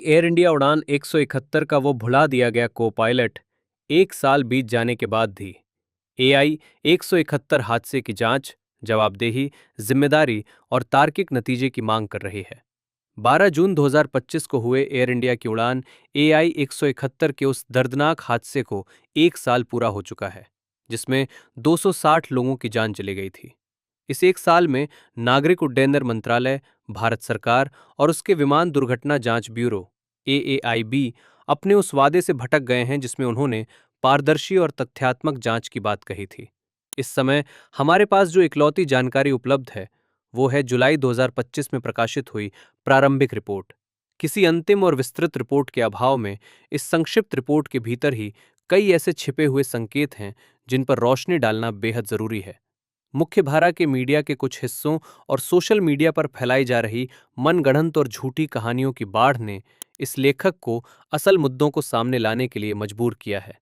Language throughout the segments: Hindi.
एयर इंडिया उड़ान 171 का वो भुला दिया गया को पायलट 1 साल बीत जाने के बाद भी एआई 171 हादसे की जांच, जवाबदेही, जिम्मेदारी और तार्किक नतीजे की मांग कर रही है। 12 जून 2025 को हुए एयर इंडिया की उड़ान एआई 171 के उस दर्दनाक हादसे को 1 साल पूरा हो चुका है, जिसमें 260 लोगों की जान चली गई थी। इस 1 साल में नागरिक उड्डयन मंत्रालय, भारत सरकार और उसके विमान दुर्घटना जांच ब्यूरो एएआईबी अपने उस वादे से भटक गए हैं जिसमें उन्होंने पारदर्शी और तथ्यात्मक जांच की बात कही थी। इस समय हमारे पास जो इकलौती जानकारी उपलब्ध है वो है जुलाई 2025 में प्रकाशित हुई प्रारंभिक रिपोर्ट। किसी अंतिम और विस्तृत रिपोर्ट के अभाव में इस संक्षिप्त रिपोर्ट के भीतर ही कई ऐसे छिपे हुए संकेत हैं जिन पर रोशनी डालना बेहद जरूरी है। मुख्य धारा के मीडिया के कुछ हिस्सों और सोशल मीडिया पर फैलाई जा रही मनगढ़ंत और झूठी कहानियों की बाढ़ ने इस लेखक को असल मुद्दों को सामने लाने के लिए मजबूर किया है।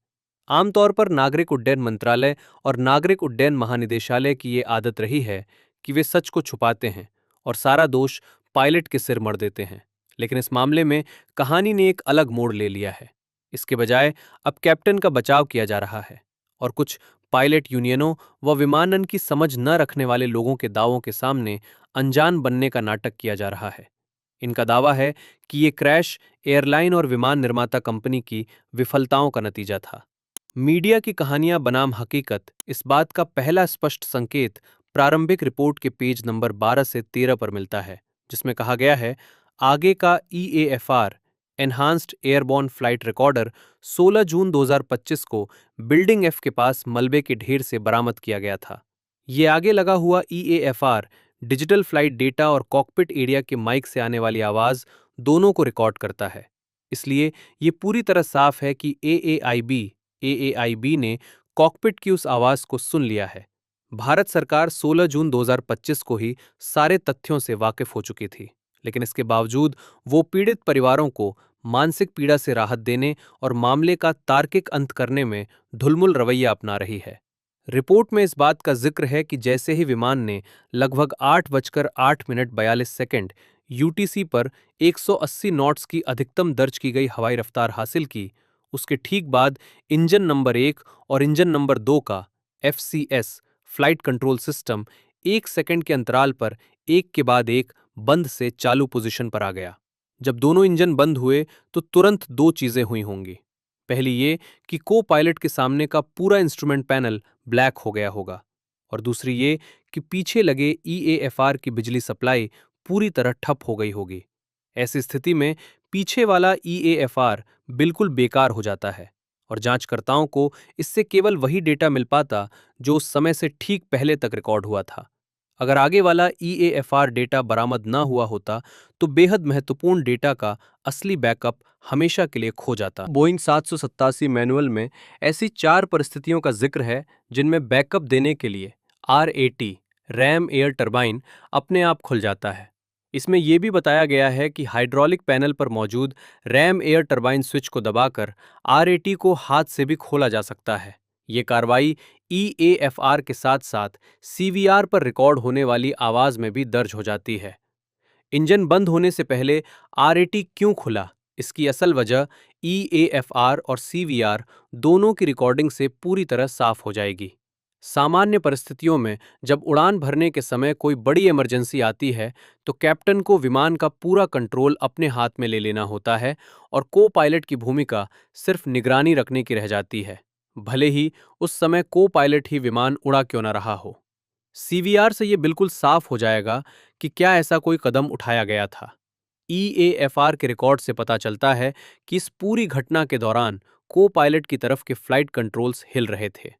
आमतौर पर नागरिक उड्डयन मंत्रालय और नागरिक उड्डयन महानिदेशालय की ये आदत रही है कि वे सच को छुपाते हैं और सारा दोष पायलट के सिर मढ़ देते हैं। लेकिन इस मामले में कहानी ने एक अलग मोड़ ले लिया है। इसके बजाय अब कैप्टन का बचाव किया जा रहा है और कुछ पायलट यूनियनों व विमानन की समझ न रखने वाले लोगों के दावों के सामने अनजान बनने का नाटक किया जा रहा है। इनका दावा है कि ये क्रैश एयरलाइन और विमान निर्माता कंपनी की विफलताओं का नतीजा था। मीडिया की कहानियां बनाम हकीकत, इस बात का पहला स्पष्ट संकेत प्रारंभिक रिपोर्ट के पेज नंबर 12 से 13 पर मिलता है, जिसमें कहा गया है आगे का ईएएफआर एनहांस्ड एयरबॉर्न फ्लाइट रिकॉर्डर 16 जून 2025 को बिल्डिंग एफ के पास मलबे के ढेर से बरामद किया गया था। ये आगे लगा हुआ ईएएफआर डिजिटल फ्लाइट डेटा और कॉकपिट एरिया के माइक से आने वाली आवाज दोनों को रिकॉर्ड करता है। इसलिए ये पूरी तरह साफ है कि एएआईबी ने कॉकपिट की उस आवाज को सुन लिया है। भारत सरकार 16 जून 2025 को ही सारे तथ्यों से वाकिफ हो चुकी थी, लेकिन इसके बावजूद वो पीड़ित परिवारों को मानसिक पीड़ा से राहत देने और मामले का तार्किक अंत करने में ढुलमुल रवैया अपना रही है। रिपोर्ट में इस बात का जिक्र है कि जैसे ही विमान ने लगभग 8:08:42 यूटीसी पर 180 नॉट्स की अधिकतम दर्ज की गई हवाई रफ्तार हासिल की, उसके ठीक बाद इंजन नंबर 1 और इंजन नंबर 2 का FCS flight control system 1 second के अंतराल पर एक के बाद एक बंद से चालू पोजीशन पर आ गया। जब दोनों इंजन बंद हुए तो तुरंत दो चीजें हुई होंगी। पहली ये कि को पायलट के सामने का पूरा इंस्ट्रूमेंट पैनल ब्लैक हो गया होगा, और दूसरी ये कि पीछे लगे ईएएफआर की बिजली सप्लाई पूरी तरह ठप हो गई होगी। ऐसी स्थिति में पीछे वाला ईएएफआर बिल्कुल बेकार हो जाता है और जांचकर्ताओं को इससे केवल वही डेटा मिल पाता जो उस समय से ठीक पहले तक रिकॉर्ड हुआ था। अगर आगे वाला ईएएफआर डेटा बरामद ना हुआ होता तो बेहद महत्वपूर्ण डेटा का असली बैकअप हमेशा के लिए खो जाता। बोइंग 787 मैनुअल में ऐसी 4 परिस्थितियों का जिक्र है जिनमें बैकअप देने के लिए आरएटी रैम एयर टरबाइन अपने आप खुल जाता है। इसमें यह भी बताया गया है कि हाइड्रोलिक पैनल पर मौजूद रैम एयर टरबाइन स्विच को दबाकर आरएटी को हाथ से भी खोला जा सकता है। ये कार्रवाई ईएएफआर के साथ साथ सीवीआर पर रिकॉर्ड होने वाली आवाज में भी दर्ज हो जाती है। इंजन बंद होने से पहले आरएटी क्यों खुला, इसकी असल वजह ईएएफआर और सीवीआर दोनों की रिकॉर्डिंग से पूरी तरह साफ हो जाएगी। सामान्य परिस्थितियों में जब उड़ान भरने के समय कोई बड़ी इमरजेंसी आती है तो कैप्टन को विमान का पूरा कंट्रोल अपने हाथ में ले लेना होता है और को पायलट की भूमिका सिर्फ निगरानी रखने की रह जाती है, भले ही उस समय को पायलट ही विमान उड़ा क्यों न रहा हो। सीवीआर से यह बिल्कुल साफ हो जाएगा कि क्या ऐसा कोई कदम उठाया गया था। ईएएफआर के रिकॉर्ड से पता चलता है कि इस पूरी घटना के दौरान को पायलट की तरफ के फ्लाइट कंट्रोल्स हिल रहे थे।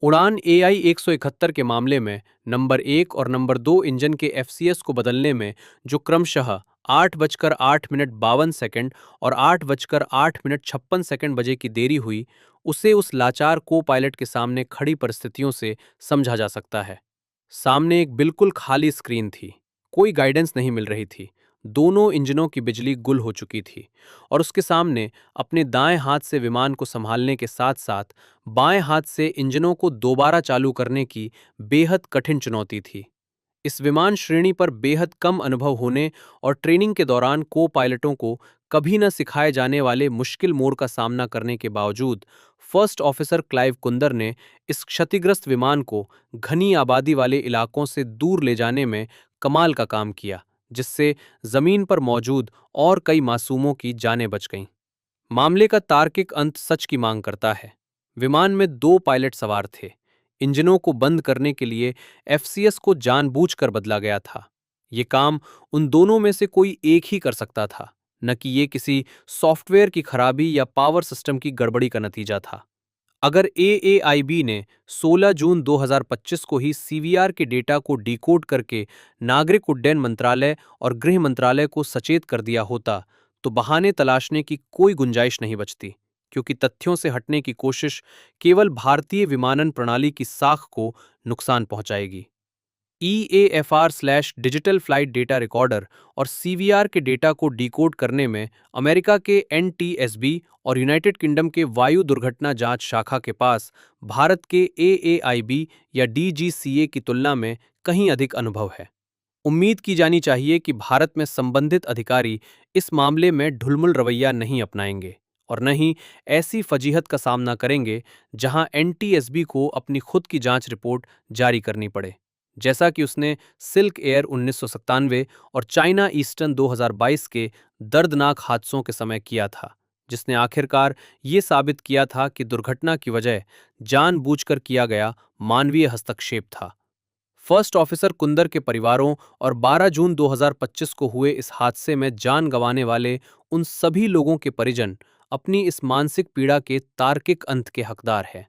उड़ान एआई 171 के मामले में नंबर 1 और नंबर 2 इंजन के एफसीएस को बदलने में जो क्रमशः 8:08:52 और 8:08:56 बजे की देरी हुई, उसे उस लाचार को पायलट के सामने खड़ी परिस्थितियों से समझा जा सकता है। सामने एक बिल्कुल खाली स्क्रीन थी, कोई गाइडेंस नहीं मिल रही थी, दोनों इंजनों की बिजली गुल हो चुकी थी और उसके सामने अपने दाएं हाथ से विमान को संभालने के साथ साथ बाएं हाथ से इंजनों को दोबारा चालू करने की बेहद कठिन चुनौती थी। इस विमान श्रेणी पर बेहद कम अनुभव होने और ट्रेनिंग के दौरान को पायलटों को कभी न सिखाए जाने वाले मुश्किल मोड़ का सामना करने के बावजूद फर्स्ट ऑफिसर क्लाइव कुंदर ने इस क्षतिग्रस्त विमान को घनी आबादी वाले इलाकों से दूर ले जाने में कमाल का काम किया, जिससे जमीन पर मौजूद और कई मासूमों की जानें बच गईं। मामले का तार्किक अंत सच की मांग करता है। विमान में दो पायलट सवार थे। इंजनों को बंद करने के लिए एफसीएस को जानबूझकर बदला गया था। ये काम उन दोनों में से कोई एक ही कर सकता था, न कि ये किसी सॉफ्टवेयर की खराबी या पावर सिस्टम की गड़बड़ी का नतीजा था। अगर एएआईबी ने 16 जून 2025 को ही सीवीआर के डेटा को डिकोड करके नागरिक उड्डयन मंत्रालय और गृह मंत्रालय को सचेत कर दिया होता, तो बहाने तलाशने की कोई गुंजाइश नहीं बचती, क्योंकि तथ्यों से हटने की कोशिश केवल भारतीय विमानन प्रणाली की साख को नुकसान पहुंचाएगी। EAFR/डिजिटल फ्लाइट डेटा रिकॉर्डर और सीवीआर के डेटा को डिकोड करने में अमेरिका के एनटीएसबी और यूनाइटेड किंगडम के वायु दुर्घटना जांच शाखा के पास भारत के एएआईबी या डीजीसीए की तुलना में कहीं अधिक अनुभव है। उम्मीद की जानी चाहिए कि भारत में संबंधित अधिकारी इस मामले में ढुलमुल रवैया नहीं अपनाएंगे और न ही ऐसी फजीहत का सामना करेंगे जहां एनटीएसबी को अपनी खुद की जांच रिपोर्ट जारी करनी पड़े, जैसा कि उसने सिल्क एयर 1997 और चाइना ईस्टर्न 2022 के दर्दनाक हादसों के समय किया था, जिसने आखिरकार ये साबित किया था कि दुर्घटना की वजह जानबूझकर किया गया मानवीय हस्तक्षेप था। फर्स्ट ऑफिसर कुंदर के परिवारों और 12 जून 2025 को हुए इस हादसे में जान गंवाने वाले उन सभी लोगों के परिजन अपनी इस मानसिक पीड़ा के तार्किक अंत के हकदार हैं।